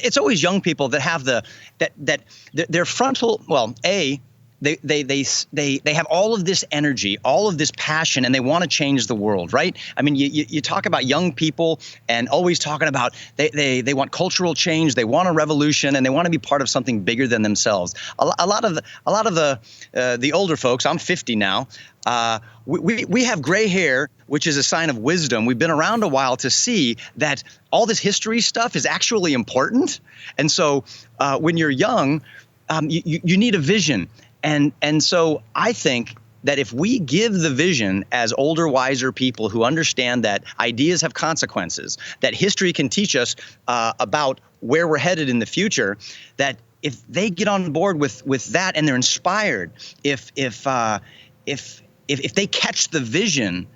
It's always young people that have their frontal, well, they have all of this energy, all of this passion, and they want to change the world, right? I mean, you talk about young people and always talking about they want cultural change, they want a revolution, and they want to be part of something bigger than themselves. A lot of the older folks, I'm 50 now, we have gray hair, which is a sign of wisdom. We've been around a while to see that all this history stuff is actually important. And so when you're young, you need a vision. And so I think that if we give the vision as older, wiser people who understand that ideas have consequences, that history can teach us about where we're headed in the future, that if they get on board with that and they're inspired, if they catch the vision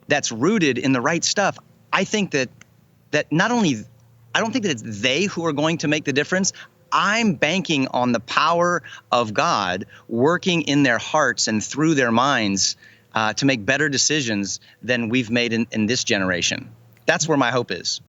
that's rooted in the right stuff, I think that not only, I don't think that it's they who are going to make the difference. I'm banking on the power of God working in their hearts and through their minds to make better decisions than we've made in this generation. That's where my hope is.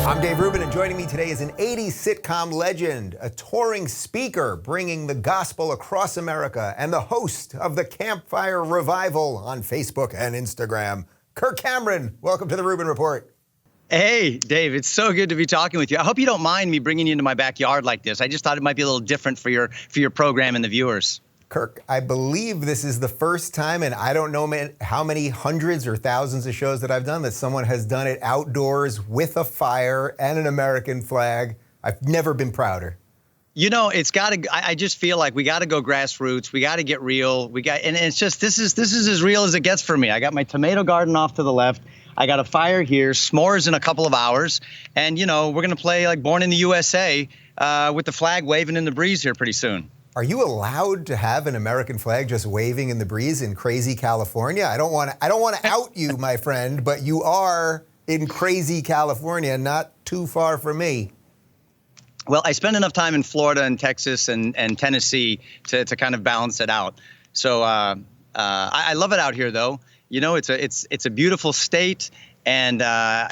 I'm Dave Rubin, and joining me today is an 80s sitcom legend, a touring speaker bringing the gospel across America, and the host of the Campfire Revival on Facebook and Instagram, Kirk Cameron. Welcome to the Rubin Report. Hey, Dave, it's so good to be talking with you. I hope you don't mind me bringing you into my backyard like this. I just thought it might be a little different for your program and the viewers. Kirk, I believe this is the first time, and I don't know how many hundreds or thousands of shows that I've done, that someone has done it outdoors with a fire and an American flag. I've never been prouder. You know, I just feel like we got to go grassroots. We got to get real. And it's just, this is as real as it gets for me. I got my tomato garden off to the left. I got a fire here, s'mores in a couple of hours. And, you know, we're going to play like Born in the USA with the flag waving in the breeze here pretty soon. Are you allowed to have an American flag just waving in the breeze in crazy California? I don't want to out you, my friend, but you are in crazy California, not too far from me. Well, I spend enough time in Florida and Texas and Tennessee to kind of balance it out. So I love it out here, though. You know, it's a beautiful state, and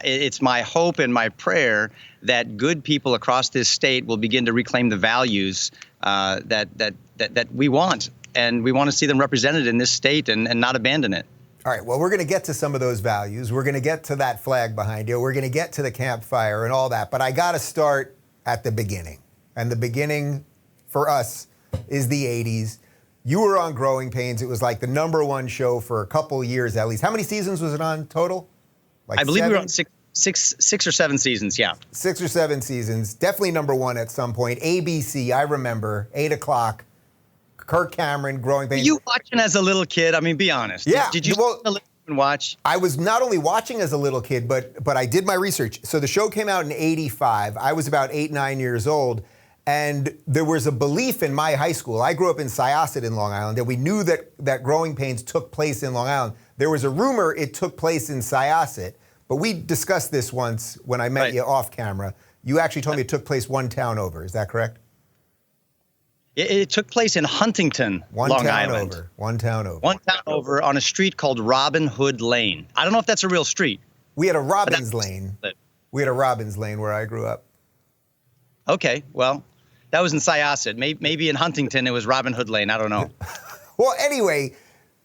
it's my hope and my prayer that good people across this state will begin to reclaim the values that we want, and we want to see them represented in this state and not abandon it. All right, well, we're going to get to some of those values. We're going to get to that flag behind you. We're going to get to the campfire and all that, but I got to start at the beginning. And the beginning for us is the 80s. You were on Growing Pains. It was like the #1 show for a couple years at least. How many seasons was it on total? Like I believe 7? we were on six or seven seasons, yeah. 6 or 7 seasons. Definitely #1 at some point. ABC, I remember, 8 o'clock. Kirk Cameron, Growing Pains. Were you watching as a little kid? I mean, be honest. Yeah. Did you watch? I was not only watching as a little kid, but I did my research. So the show came out in '85. I was about 8, 9 years old. And there was a belief in my high school. I grew up in Syosset in Long Island, and we knew that Growing Pains took place in Long Island. There was a rumor it took place in Syosset, but we discussed this once when I met you off camera. You actually told me it took place one town over. Is that correct? It took place in Huntington, Long Island. One town over. One town over on a street called Robin Hood Lane. I don't know if that's a real street. We had a Robbins Lane. We had a Robbins Lane where I grew up. Okay, well, that was in Syosset. Maybe in Huntington it was Robin Hood Lane. I don't know. Well, anyway,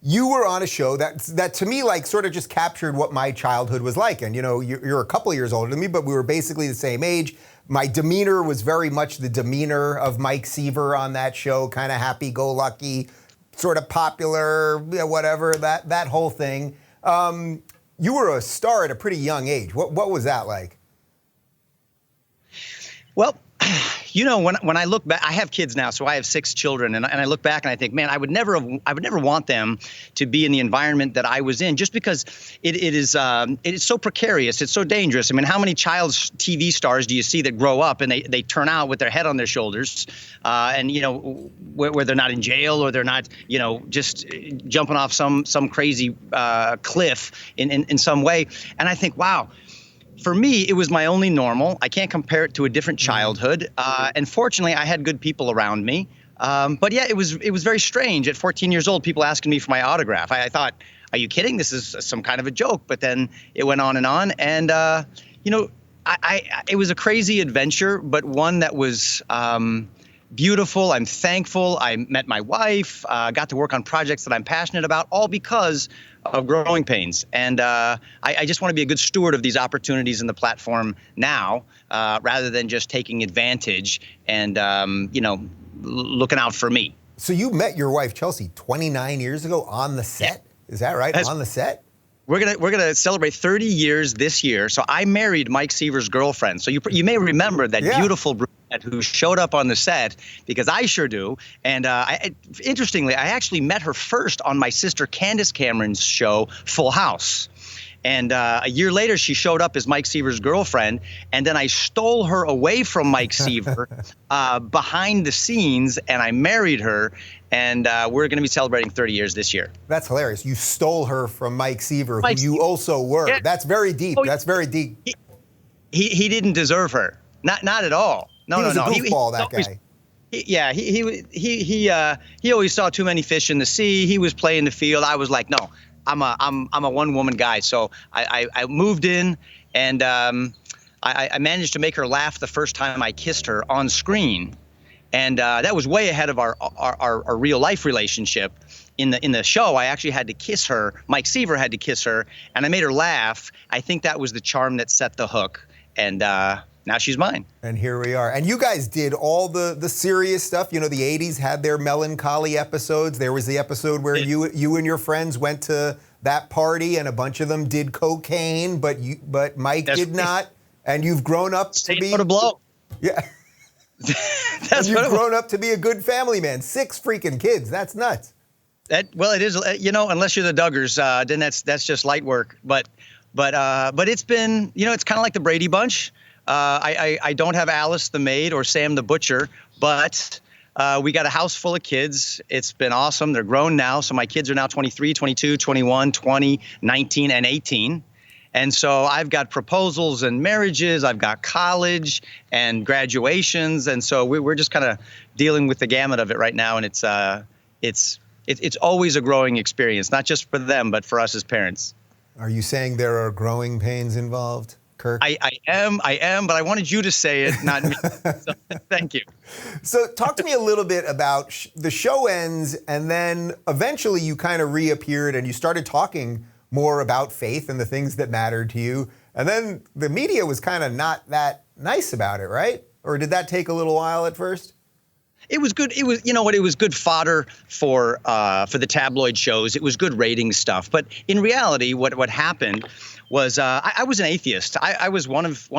you were on a show that to me like sort of just captured what my childhood was like. And you know, you're a couple years older than me, but we were basically the same age. My demeanor was very much the demeanor of Mike Seaver on that show, kind of happy-go-lucky, sort of popular, you know, whatever, that whole thing. You were a star at a pretty young age. What was that like? Well, you know, when I look back, I have kids now, so I have 6 children, and I look back and I think, man, I would never want them to be in the environment that I was in, just because it is so precarious, it's so dangerous. I mean, how many child's TV stars do you see that grow up and they turn out with their head on their shoulders, and you know, where they're not in jail or they're not, you know, just jumping off some crazy cliff in some way, and I think, wow. For me, it was my only normal. I can't compare it to a different childhood. And fortunately, I had good people around me. But yeah, it was very strange. At 14 years old, people asking me for my autograph. I thought, are you kidding? This is some kind of a joke. But then it went on. And, it was a crazy adventure, but one that was beautiful. I'm thankful. I met my wife, got to work on projects that I'm passionate about, all because of Growing Pains. And I just want to be a good steward of these opportunities in the platform now, rather than just taking advantage and, looking out for me. So you met your wife, Chelsea, 29 years ago on the set? Yeah. Is that right? On the set? We're gonna celebrate 30 years this year. So I married Mike Seaver's girlfriend. So you may remember that beautiful brunette who showed up on the set, because I sure do. And interestingly, I actually met her first on my sister Candace Cameron's show, Full House. And a year later, she showed up as Mike Seaver's girlfriend, and then I stole her away from Mike Seaver behind the scenes, and I married her. And we're going to be celebrating 30 years this year. That's hilarious. You stole her from Mike Seaver, who you also were. Yeah. That's very deep. That's very deep. He didn't deserve her. Not at all. No. He was a goofball, that guy. He always saw too many fish in the sea. He was playing the field. I was like, no, I'm a one-woman guy. So I moved in, and I managed to make her laugh the first time I kissed her on screen. And that was way ahead of our real life relationship. In the show, I actually had to kiss her. Mike Seaver had to kiss her, and I made her laugh. I think that was the charm that set the hook. And now she's mine. And here we are. And you guys did all the serious stuff. You know, the 80s had their melancholy episodes. There was the episode where you and your friends went to that party, and a bunch of them did cocaine, but Mike did not. And you've grown up to be a blow. Yeah. You've grown up to be a good family man. 6 freaking kids. That's nuts. Well, it is. Unless you're the Duggars, then that's just light work. But it's been. It's kind of like the Brady Bunch. I don't have Alice the maid or Sam the butcher, but we got a house full of kids. It's been awesome. They're grown now, so my kids are now 23, 22, 21, 20, 19, and 18. And so I've got proposals and marriages, I've got college and graduations, and so we're just kind of dealing with the gamut of it right now, and it's always a growing experience, not just for them, but for us as parents. Are you saying there are growing pains involved, Kirk? I am, but I wanted you to say it, not me. So, thank you. So talk to me a little bit about the show ends, and then eventually you kind of reappeared and you started talking more about faith and the things that mattered to you. And then the media was kind of not that nice about it, right? Or did that take a little while at first? It was good. It was, it was good fodder for the tabloid shows. It was good ratings stuff. But in reality, what happened was I was an atheist. I was one of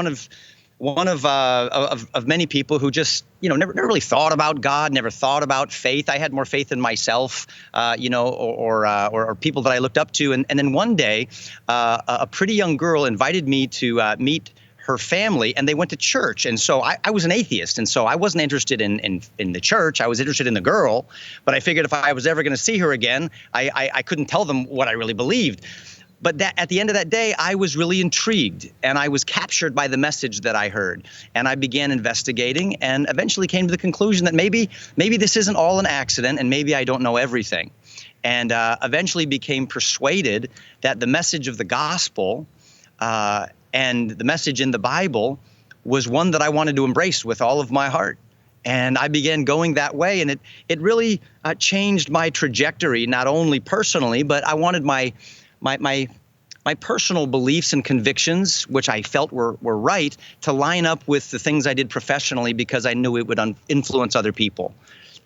many people who just, never really thought about God, never thought about faith. I had more faith in myself, or people that I looked up to. And then one day, a pretty young girl invited me to meet her family, and they went to church. And so I was an atheist, and so I wasn't interested in the church. I was interested in the girl, but I figured if I was ever going to see her again, I couldn't tell them what I really believed. But at the end of that day, I was really intrigued, and I was captured by the message that I heard. And I began investigating, and eventually came to the conclusion that maybe this isn't all an accident, and maybe I don't know everything. And eventually became persuaded that the message of the gospel and the message in the Bible was one that I wanted to embrace with all of my heart. And I began going that way, and it really changed my trajectory, not only personally, but I wanted my personal beliefs and convictions, which I felt were right, to line up with the things I did professionally, because I knew it would influence other people.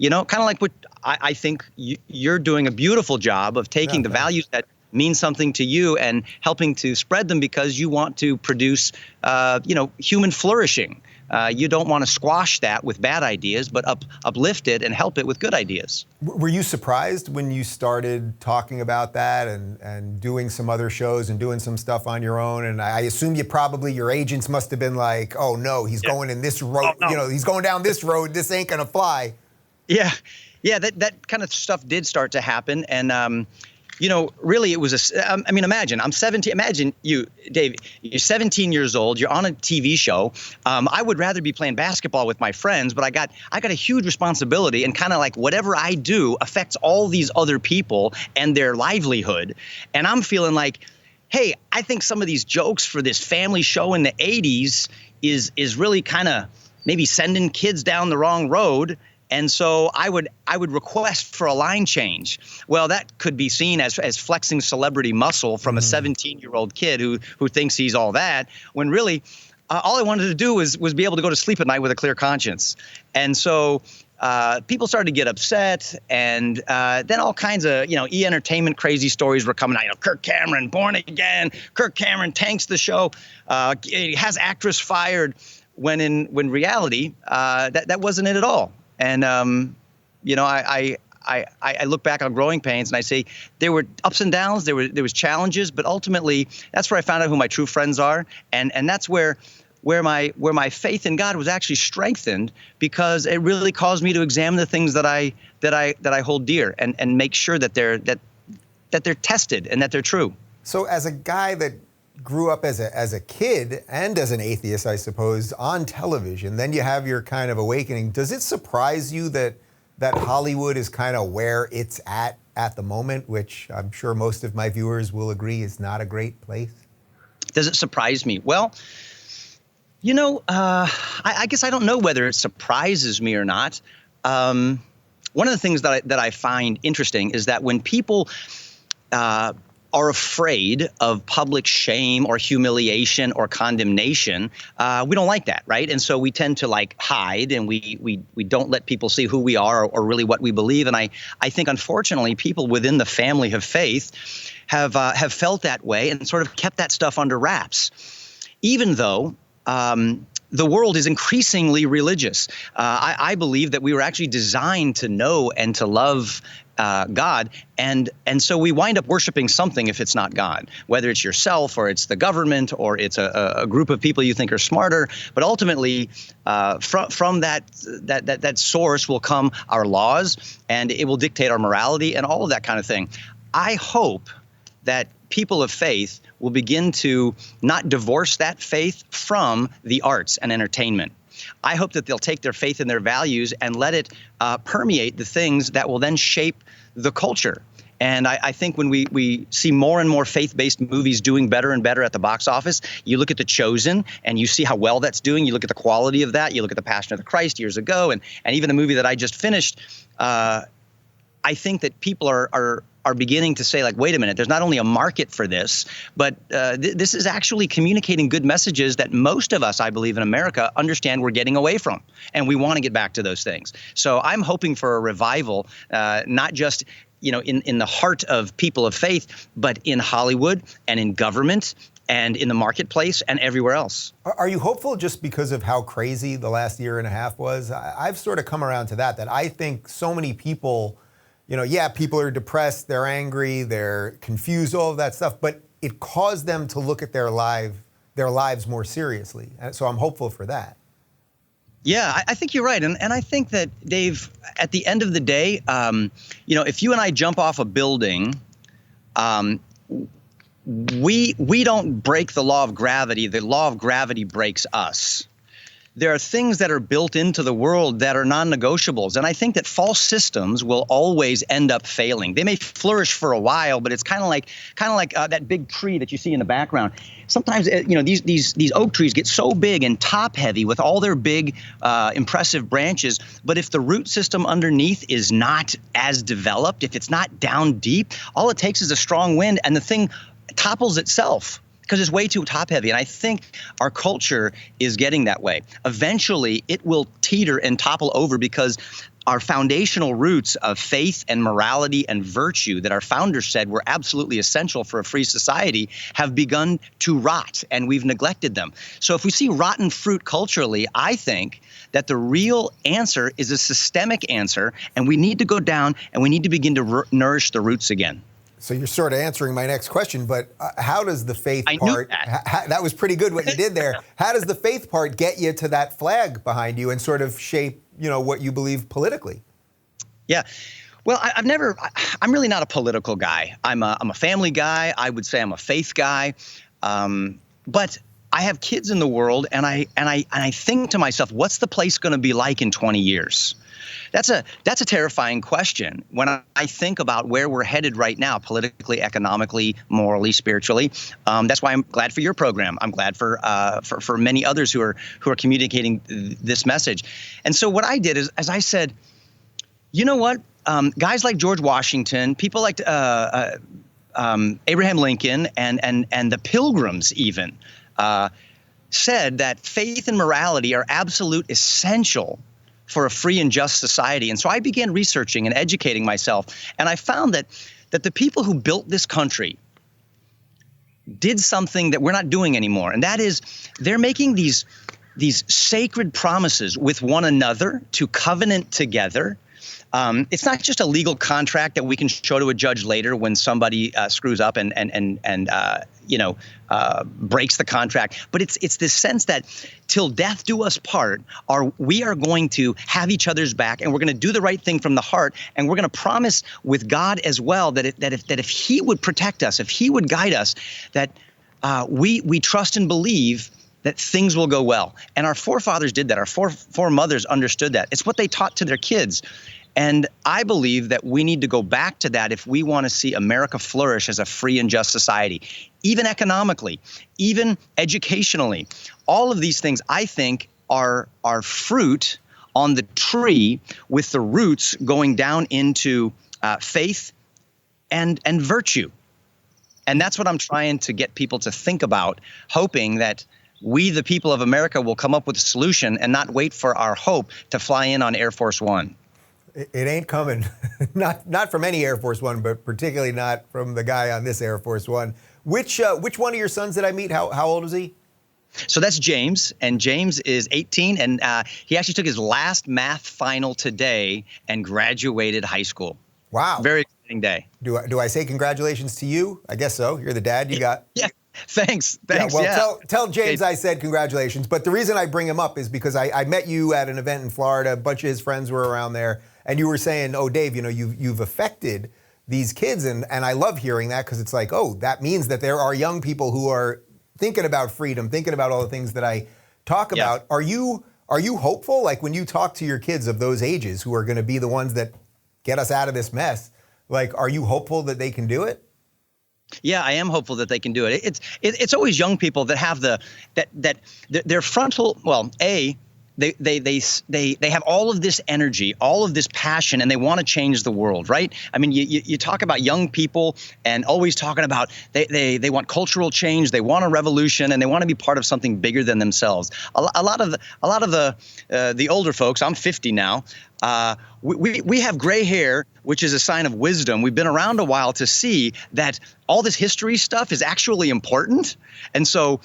Kind of like what I think you're doing a beautiful job of taking the values that mean something to you and helping to spread them, because you want to produce, human flourishing. You don't want to squash that with bad ideas, but uplift it and help it with good ideas. Were you surprised when you started talking about that and doing some other shows and doing some stuff on your own? And I assume your agents must have been like, oh no, he's going in this road, he's going down this road, this ain't gonna fly. Yeah, that kind of stuff did start to happen. And Really, it was I mean, imagine I'm 17. Imagine you, Dave. You're 17 years old. You're on a TV show. I would rather be playing basketball with my friends, but I got a huge responsibility, and kind of like whatever I do affects all these other people and their livelihood. And I'm feeling like, hey, I think some of these jokes for this family show in the 80s is really kind of maybe sending kids down the wrong road. And so I would request for a line change. Well, that could be seen as flexing celebrity muscle from a 17-year-old kid who thinks he's all that, when really all I wanted to do was be able to go to sleep at night with a clear conscience. And so people started to get upset, and then all kinds of entertainment crazy stories were coming out. Kirk Cameron born again. Kirk Cameron tanks the show. He has actress fired. When reality that wasn't it at all. And, I look back on Growing Pains and I say there were ups and downs, there was challenges, but ultimately that's where I found out who my true friends are. And that's where my faith in God was actually strengthened, because it really caused me to examine the things that I hold dear and make sure that they're tested and that they're true. So as a guy that grew up as a kid and as an atheist, I suppose, on television, then you have your kind of awakening. Does it surprise you that Hollywood is kind of where it's at the moment, which I'm sure most of my viewers will agree is not a great place? Does it surprise me? Well, I guess I don't know whether it surprises me or not. One of the things that I find interesting is that when people are afraid of public shame or humiliation or condemnation, we don't like that, right? And so we tend to hide, and we don't let people see who we are or really what we believe. And I think, unfortunately, people within the family of faith have felt that way and sort of kept that stuff under wraps, even though the world is increasingly religious. I believe that we were actually designed to know and to love God, and so we wind up worshiping something if it's not God, whether it's yourself or it's the government or it's a group of people you think are smarter. But ultimately, from that source will come our laws, and it will dictate our morality and all of that kind of thing. I hope that people of faith will begin to not divorce that faith from the arts and entertainment. I hope that they'll take their faith and their values and let it permeate the things that will then shape the culture. And I think when we see more and more faith-based movies doing better and better at the box office, you look at The Chosen and you see how well that's doing. You look at the quality of that. You look at The Passion of the Christ years ago, and even the movie that I just finished. I think that people are beginning to say, wait a minute, there's not only a market for this, but this is actually communicating good messages that most of us, I believe, in America understand we're getting away from. And we want to get back to those things. So I'm hoping for a revival, not just in the heart of people of faith, but in Hollywood and in government and in the marketplace and everywhere else. Are you hopeful just because of how crazy the last year and a half was? I've sort of come around to that I think so many people, people are depressed, they're angry, they're confused, all of that stuff, but it caused them to look at their lives more seriously. So I'm hopeful for that. Yeah, I think you're right. And I think that, Dave, at the end of the day, if you and I jump off a building, we don't break the law of gravity. The law of gravity breaks us. There are things that are built into the world that are non-negotiables. And I think that false systems will always end up failing. They may flourish for a while, but it's kind of like that big tree that you see in the background. Sometimes, these oak trees get so big and top heavy with all their big, impressive branches. But if the root system underneath is not as developed, if it's not down deep, all it takes is a strong wind and the thing topples itself, because it's way too top heavy. And I think our culture is getting that way. Eventually, it will teeter and topple over because our foundational roots of faith and morality and virtue that our founders said were absolutely essential for a free society have begun to rot, and we've neglected them. So if we see rotten fruit culturally, I think that the real answer is a systemic answer, and we need to go down and we need to begin to nourish the roots again. So you're sort of answering my next question, but how does the faith part, that was pretty good what you did there. How does the faith part get you to that flag behind you and sort of shape, what you believe politically? Yeah. Well, I'm really not a political guy. I'm a family guy. I would say I'm a faith guy. But I have kids in the world, and I think to myself, what's the place going to be like in 20 years? That's a terrifying question when I think about where we're headed right now, politically, economically, morally, spiritually. That's why I'm glad for your program. I'm glad for many others who are communicating this message. And so what I did is I said, you know what? Guys like George Washington, people like Abraham Lincoln, and the Pilgrims even said that faith and morality are absolute essential for a free and just society. And so I began researching and educating myself, and I found that the people who built this country did something that we're not doing anymore, and that is they're making these sacred promises with one another to covenant together. It's not just a legal contract that we can show to a judge later when somebody screws up and breaks the contract. But it's this sense that till death do us part, we are going to have each other's back, and we're going to do the right thing from the heart, and we're going to promise with God as well that if He would protect us, if He would guide us, that we trust and believe that things will go well. And our forefathers did that. Our foremothers understood that. It's what they taught to their kids. And I believe that we need to go back to that if we want to see America flourish as a free and just society, even economically, even educationally. All of these things, I think, are fruit on the tree with the roots going down into faith and virtue. And that's what I'm trying to get people to think about, hoping that we, the people of America, will come up with a solution and not wait for our hope to fly in on Air Force One. It ain't coming, not from any Air Force One, but particularly not from the guy on this Air Force One. Which one of your sons did I meet? How old is he? So that's James, and James is 18, and he actually took his last math final today and graduated high school. Wow. Very exciting day. Do I say congratulations to you? I guess so. You're the dad. You got. Yeah. Thanks. Yeah, well, tell James I said congratulations. But the reason I bring him up is because I met you at an event in Florida. A bunch of his friends were around there. And you were saying, oh, Dave, you've affected these kids. And I love hearing that because it's like, oh, that means that there are young people who are thinking about freedom, thinking about all the things that I talk about. Are you hopeful? Like when you talk to your kids of those ages who are going to be the ones that get us out of this mess, like, are you hopeful that they can do it? Yeah, I am hopeful that they can do it. It's always young people that have their frontal, They have all of this energy, all of this passion, and they want to change the world, right? I mean, you talk about young people and always talking about they want cultural change, they want a revolution, and they want to be part of something bigger than themselves. A lot of the older folks, I'm 50 now, we have gray hair, which is a sign of wisdom. We've been around a while to see that all this history stuff is actually important, and so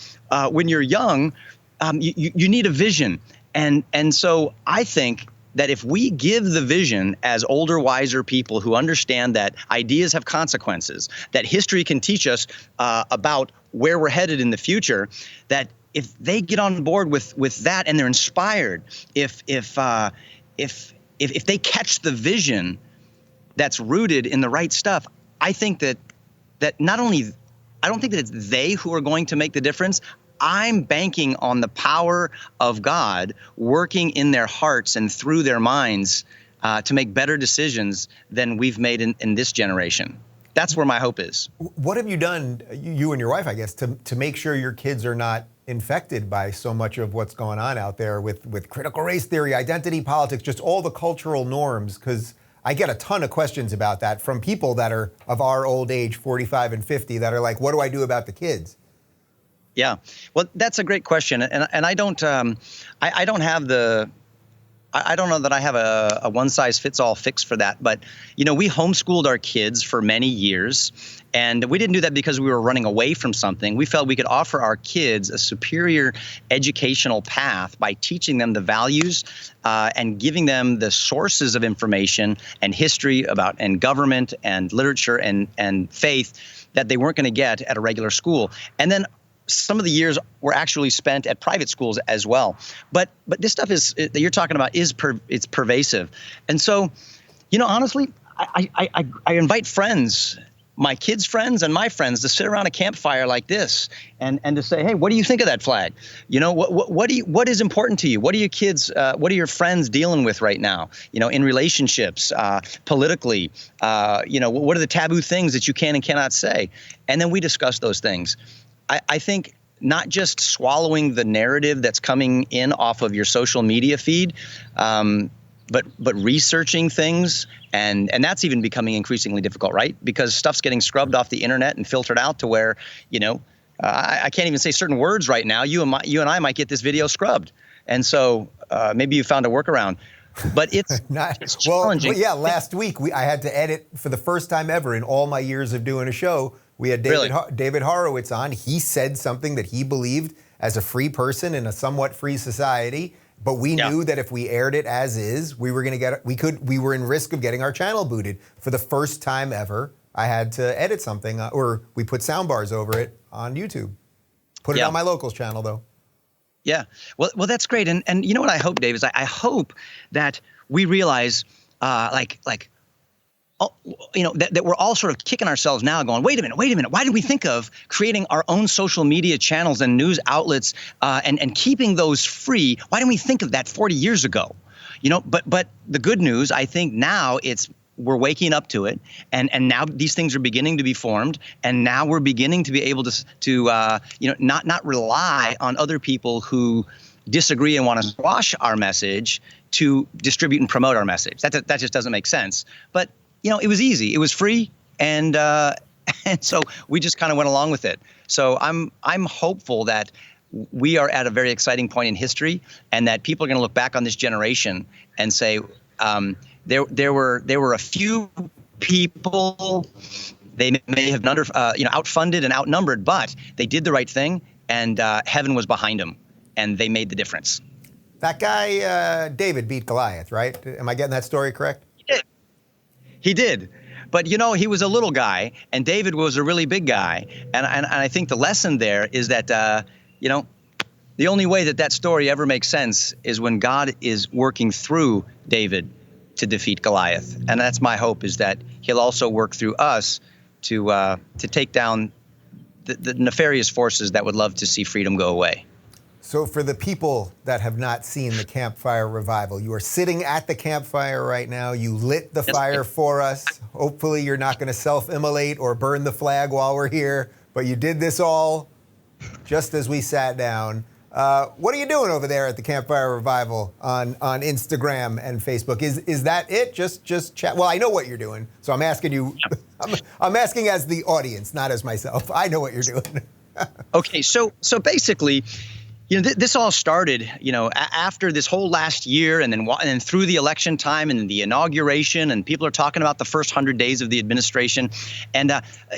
when you're young, you need a vision. And so I think that if we give the vision as older, wiser people who understand that ideas have consequences, that history can teach us about where we're headed in the future, that if they get on board with that and they're inspired, if they catch the vision that's rooted in the right stuff, I think that not only I don't think that it's they who are going to make the difference. I'm banking on the power of God working in their hearts and through their minds to make better decisions than we've made in this generation. That's where my hope is. What have you done, you and your wife, I guess, to make sure your kids are not infected by so much of what's going on out there with critical race theory, identity politics, just all the cultural norms? Because I get a ton of questions about that from people that are of our old age, 45 and 50, that are like, what do I do about the kids? Yeah, well, that's a great question, and I don't have the. I don't know that I have a one-size-fits-all fix for that, but we homeschooled our kids for many years, and we didn't do that because we were running away from something. We felt we could offer our kids a superior educational path by teaching them the values and giving them the sources of information and history about and government and literature and faith that they weren't going to get at a regular school. And then some of the years were actually spent at private schools as well. But this stuff that you're talking about it's pervasive. And so, honestly, I invite friends, my kids' friends and my friends, to sit around a campfire like this and to say, hey, what do you think of that flag? You know, what is important to you? What are your kids, what are your friends dealing with right now? You know, in relationships, politically, you know, what are the taboo things that you can and cannot say? And then we discuss those things. I think not just swallowing the narrative that's coming in off of your social media feed, but researching things, and that's even becoming increasingly difficult, right? Because stuff's getting scrubbed off the internet and filtered out to where, you know, I can't even say certain words right now. You and I might get this video scrubbed, and so maybe you found a workaround. But it's it's challenging. Well, yeah, last week I had to edit for the first time ever in all my years of doing a show. We had David Horowitz on. He said something that he believed as a free person in a somewhat free society. But we knew that if we aired it as is, we were going to get we were in risk of getting our channel booted. For the first time ever, I had to edit something, or we put sound bars over it on YouTube. Put it on my locals channel, though. Yeah, well, that's great. And you know what I hope, Dave, is I hope that we realize, you know, that we're all sort of kicking ourselves now going, wait a minute. Why did we think of creating our own social media channels and news outlets and keeping those free? Why didn't we think of that 40 years ago? You know, but the good news, I think now we're waking up to it, and now these things are beginning to be formed, and now we're beginning to be able to you know, not rely on other people who disagree and want to squash our message to distribute and promote our message. That just doesn't make sense. But you know, it was easy. It was free, and so we just kind of went along with it. So I'm hopeful that we are at a very exciting point in history, and that people are going to look back on this generation and say, there were a few people, they may have you know, outfunded and outnumbered, but they did the right thing, and heaven was behind them, and they made the difference. That guy David beat Goliath, right? Am I getting that story correct? He did. But, you know, he was a little guy, and David was a really big guy. And I think the lesson there is that, you know, the only way that story ever makes sense is when God is working through David to defeat Goliath. And that's my hope, is that he'll also work through us to take down the nefarious forces that would love to see freedom go away. So for the people that have not seen the Campfire Revival, you are sitting at the campfire right now. You lit the fire for us. Hopefully you're not going to self-immolate or burn the flag while we're here, but you did this all just as we sat down. What are you doing over there at the Campfire Revival on Instagram and Facebook? Is that it? Just chat? Well, I know what you're doing, so I'm asking you. I'm asking as the audience, not as myself. I know what you're doing. Okay, so basically, you know, this all started, you know, after this whole last year, and then through the election time and the inauguration, and people are talking about the first 100 days of the administration. And,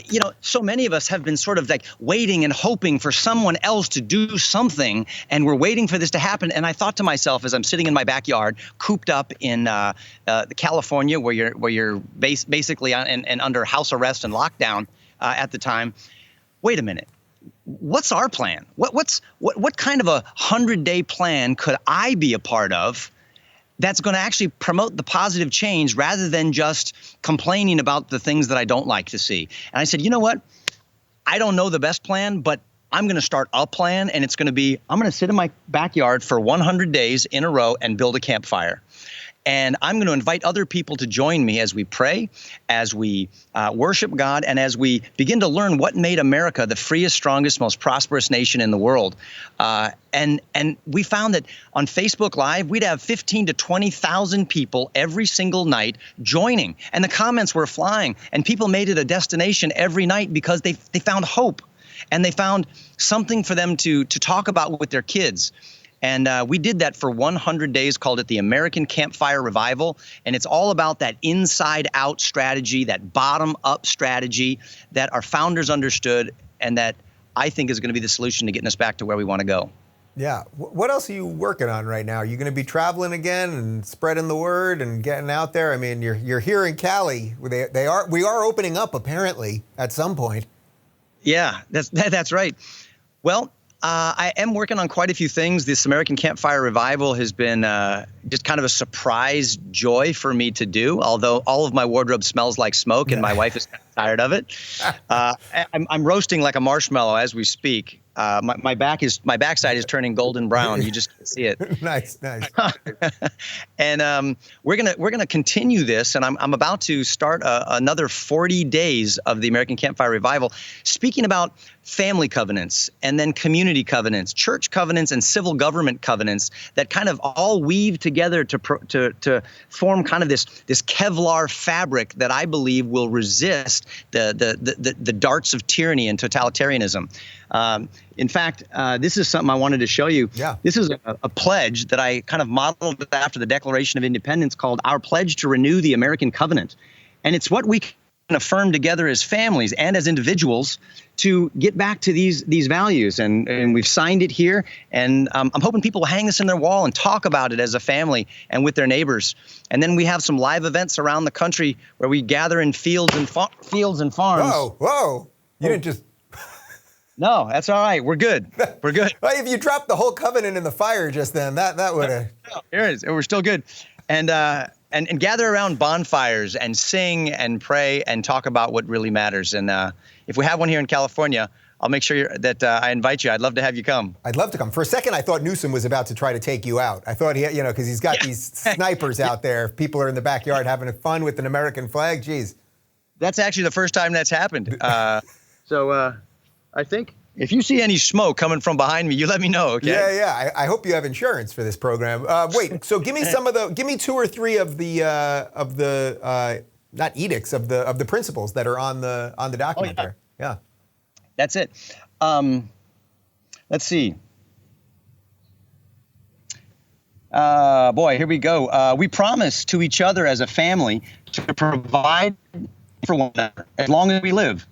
you know, so many of us have been sort of like waiting and hoping for someone else to do something, and we're waiting for this to happen. And I thought to myself, as I'm sitting in my backyard, cooped up in California, where you're basically and under house arrest and lockdown at the time, wait a minute. What's our plan? What kind of a 100-day plan could I be a part of that's going to actually promote the positive change rather than just complaining about the things that I don't like to see? And I said, you know what? I don't know the best plan, but I'm going to start a plan, and it's going to be, I'm going to sit in my backyard for 100 days in a row and build a campfire. And I'm going to invite other people to join me as we pray, as we worship God, and as we begin to learn what made America the freest, strongest, most prosperous nation in the world. And we found that on Facebook Live, we'd have 15 to 20,000 people every single night joining. And the comments were flying. And people made it a destination every night because they found hope. And they found something for them to talk about with their kids. And we did that for 100 days, called it the American Campfire Revival. And it's all about that inside-out strategy, that bottom-up strategy that our founders understood, and that I think is going to be the solution to getting us back to where we want to go. Yeah. What else are you working on right now? Are you going to be traveling again and spreading the word and getting out there? I mean, you're here in Cali. We are opening up, apparently, at some point. Yeah, that's right. Well, I am working on quite a few things. This American Campfire Revival has been just kind of a surprise joy for me to do, although all of my wardrobe smells like smoke and my wife is kind of tired of it. I'm roasting like a marshmallow as we speak. My backside is turning golden brown. You just can't see it. Nice. And we're gonna continue this, and I'm about to start another 40 days of the American Campfire Revival, speaking about family covenants and then community covenants, church covenants, and civil government covenants that kind of all weave together to form kind of this Kevlar fabric that I believe will resist the darts of tyranny and totalitarianism. In fact, this is something I wanted to show you. Yeah. This is a pledge that I kind of modeled after the Declaration of Independence called Our Pledge to Renew the American Covenant. And it's what we can affirm together as families and as individuals to get back to these values. And we've signed it here. And I'm hoping people will hang this in their wall and talk about it as a family and with their neighbors. And then we have some live events around the country where we gather in fields and farms. Whoa. You didn't just... No, that's all right. We're good. We're good. Well, if you dropped the whole covenant in the fire just then, that would have... Here it is. We're still good. And gather around bonfires and sing and pray and talk about what really matters. And if we have one here in California, I'll make sure that I invite you. I'd love to have you come. I'd love to come. For a second, I thought Newsom was about to try to take you out. I thought because he's got these snipers out there. People are in the backyard having fun with an American flag. Jeez. That's actually the first time that's happened. So I think if you see any smoke coming from behind me, you let me know, okay? Yeah. I hope you have insurance for this program. Wait, so give me 2 or 3 of the not edicts of the principles that are on the document there. Yeah. That's it. Let's see. Boy, here we go. We promise to each other as a family to provide for one another as long as we live,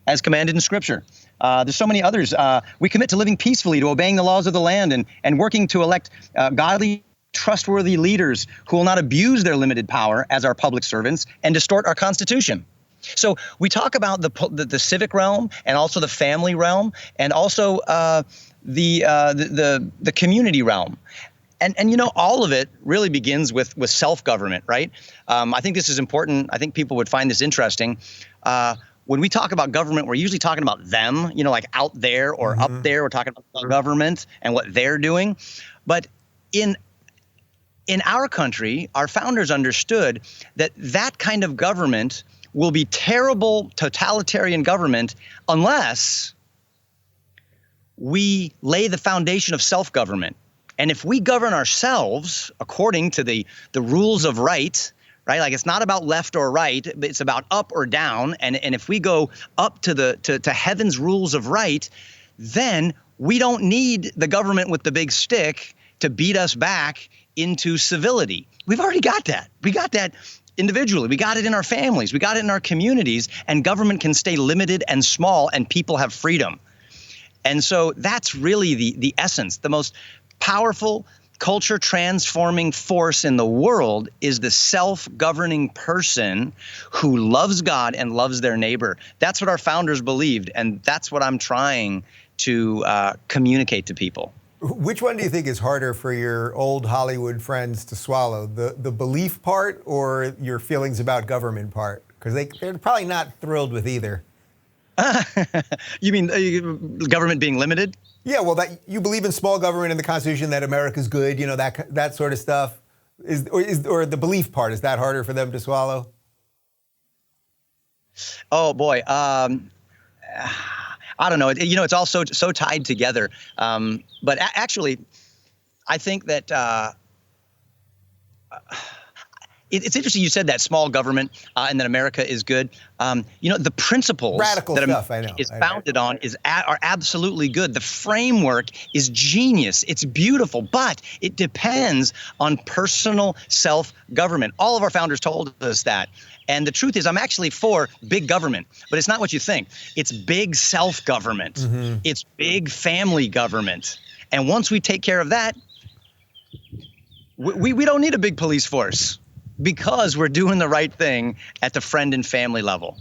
as commanded in Scripture. There's so many others. We commit to living peacefully, to obeying the laws of the land, and working to elect godly, trustworthy leaders who will not abuse their limited power as our public servants and distort our Constitution. So we talk about the civic realm and also the family realm and also the community realm. And all of it really begins with self-government, right? I think this is important. I think people would find this interesting. When we talk about government, we're usually talking about them, like out there or up there. We're talking about the government and what they're doing. But in our country, our founders understood that kind of government will be terrible totalitarian government unless we lay the foundation of self-government. And if we govern ourselves according to the rules of right, like it's not about left or right, but it's about up or down. And if we go up to heaven's rules of right, then we don't need the government with the big stick to beat us back into civility. We've already got that. We got that individually. We got it in our families. We got it in our communities. And government can stay limited and small, and people have freedom. And so that's really the essence. The most powerful culture transforming force in the world is the self-governing person who loves God and loves their neighbor. That's what our founders believed, and that's what I'm trying to communicate to people. Which one do you think is harder for your old Hollywood friends to swallow, the belief part or your feelings about government part? Because they're probably not thrilled with either. You mean government being limited? Yeah, well, that you believe in small government in the Constitution, that America's good, that sort of stuff. Or the belief part, is that harder for them to swallow? Oh boy, I don't know. It's all so tied together. But actually, I think that it's interesting you said that small government and that America is good. The principles radical that stuff, America is founded on are absolutely good. The framework is genius. It's beautiful, but it depends on personal self-government. All of our founders told us that. And the truth is, I'm actually for big government, but it's not what you think. It's big self-government. Mm-hmm. It's big family government. And once we take care of that, we don't need a big police force because we're doing the right thing at the friend and family level.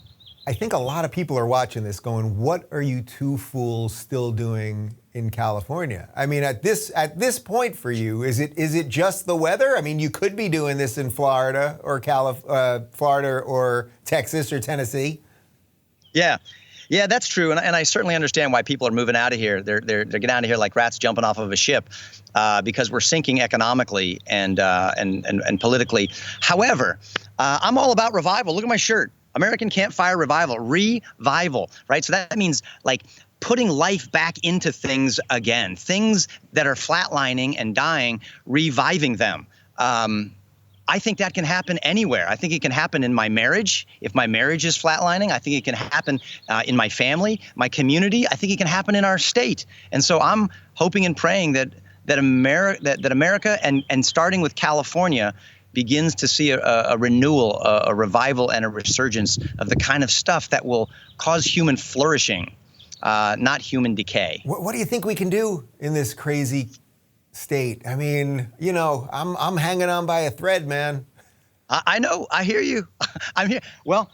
I think a lot of people are watching this going, what are you two fools still doing in California? I mean, at this point for you, is it just the weather? I mean, you could be doing this in Florida or Florida or Texas or Tennessee. Yeah. Yeah, that's true, and I certainly understand why people are moving out of here. They're getting out of here like rats jumping off of a ship, because we're sinking economically and politically. However, I'm all about revival. Look at my shirt, American Campfire Revival, revival, right? So that means like putting life back into things again, things that are flatlining and dying, reviving them. I think that can happen anywhere. I think it can happen in my marriage. If my marriage is flatlining, I think it can happen in my family, my community. I think it can happen in our state. And so I'm hoping and praying that America and starting with California begins to see a renewal, a revival, and a resurgence of the kind of stuff that will cause human flourishing, not human decay. What do you think we can do in this crazy state? I mean, you know, I'm hanging on by a thread, man. I know. I hear you. I'm here. Well,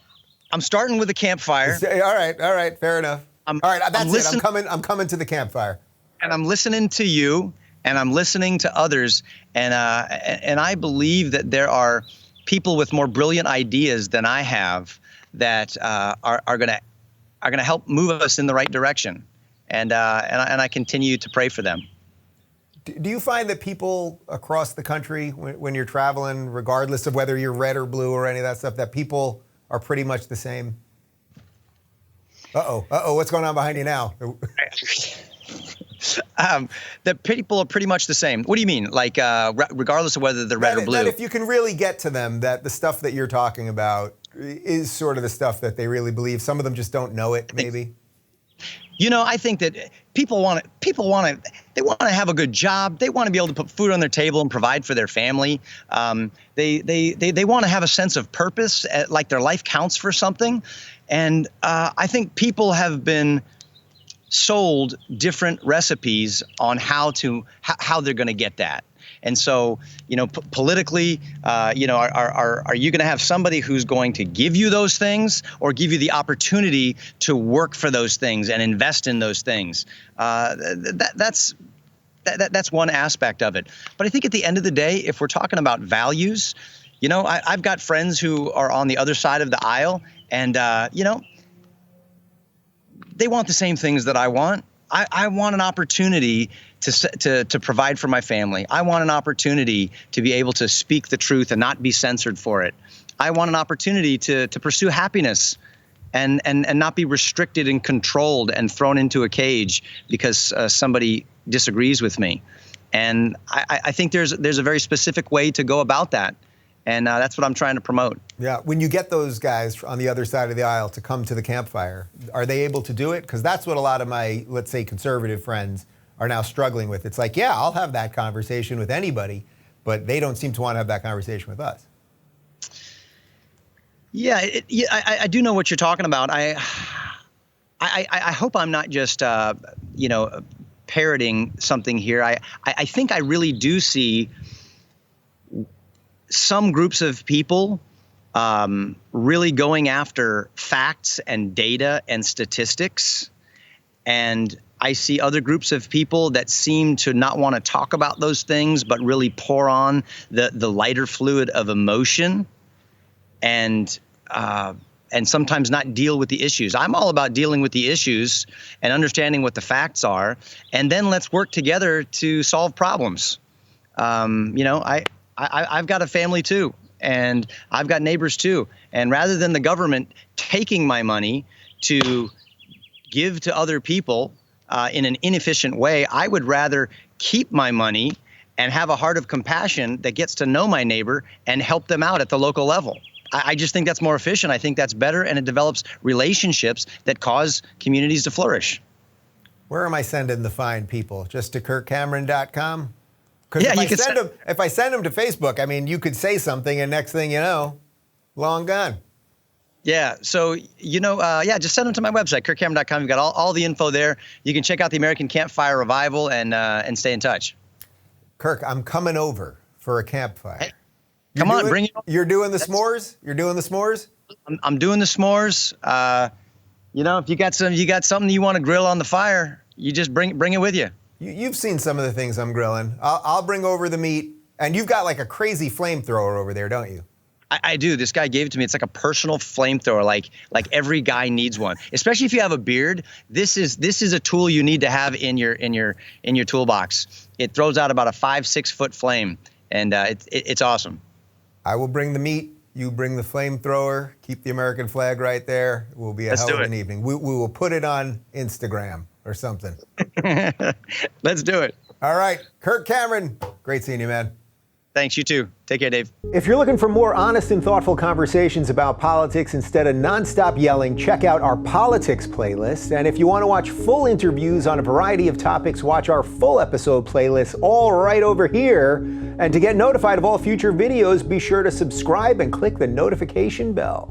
I'm starting with a campfire. All right, fair enough. All right, that's it. I'm coming to the campfire. And I'm listening to you, and I'm listening to others, and I believe that there are people with more brilliant ideas than I have that are gonna help move us in the right direction, and I continue to pray for them. Do you find that people across the country, when you're traveling, regardless of whether you're red or blue or any of that stuff, that people are pretty much the same? Uh-oh, what's going on behind you now? That people are pretty much the same. What do you mean? Like, regardless of whether they're red or blue? That if you can really get to them, that the stuff that you're talking about is sort of the stuff that they really believe. Some of them just don't know it, maybe. You know, I think that people want to have a good job. They want to be able to put food on their table and provide for their family. They want to have a sense of purpose, like their life counts for something. And I think people have been sold different recipes on how they're going to get that. And so, you know, politically, you know, are you going to have somebody who's going to give you those things or give you the opportunity to work for those things and invest in those things? That's one aspect of it. But I think at the end of the day, if we're talking about values, you know, I've got friends who are on the other side of the aisle, and you know, they want the same things that I want. I want an opportunity to provide for my family. I want an opportunity to be able to speak the truth and not be censored for it. I want an opportunity to pursue happiness and not be restricted and controlled and thrown into a cage because somebody disagrees with me. And I think there's a very specific way to go about that. And that's what I'm trying to promote. Yeah. When you get those guys on the other side of the aisle to come to the campfire, are they able to do it? Because that's what a lot of my, let's say, conservative friends are now struggling with. It's like, yeah, I'll have that conversation with anybody, but they don't seem to want to have that conversation with us. Yeah, I do know what you're talking about. I hope I'm not just, you know, parroting something here. I think I really do see some groups of people really going after facts and data and statistics. And I see other groups of people that seem to not want to talk about those things, but really pour on the lighter fluid of emotion and sometimes not deal with the issues. I'm all about dealing with the issues and understanding what the facts are. And then let's work together to solve problems. You know, I've got a family too, and I've got neighbors too. And rather than the government taking my money to give to other people in an inefficient way, I would rather keep my money and have a heart of compassion that gets to know my neighbor and help them out at the local level. I just think that's more efficient. I think that's better, and it develops relationships that cause communities to flourish. Where am I sending the fine people? Just to kirkcameron.com? Because yeah, if I send them to Facebook, I mean, you could say something, and next thing you know, long gone. Yeah, so, you know, yeah, just send them to my website, kirkcameron.com. You've got all the info there. You can check out the American Campfire Revival and stay in touch. Kirk, I'm coming over for a campfire. Hey, come on, bring it on. You're doing the s'mores? You're doing the s'mores? I'm doing the s'mores. You know, if you got something you want to grill on the fire, you just bring it with you. You've seen some of the things I'm grilling. I'll bring over the meat, and you've got like a crazy flamethrower over there, don't you? I do. This guy gave it to me. It's like a personal flamethrower. Like every guy needs one, especially if you have a beard. This is a tool you need to have in your toolbox. It throws out about a 5-6 foot flame, and it's awesome. I will bring the meat. You bring the flamethrower. Keep the American flag right there. It will be a hell of an evening. We will put it on Instagram or something. Let's do it. All right, Kirk Cameron. Great seeing you, man. Thanks, you too. Take care, Dave. If you're looking for more honest and thoughtful conversations about politics instead of nonstop yelling, check out our politics playlist. And if you want to watch full interviews on a variety of topics, watch our full episode playlist all right over here. And to get notified of all future videos, be sure to subscribe and click the notification bell.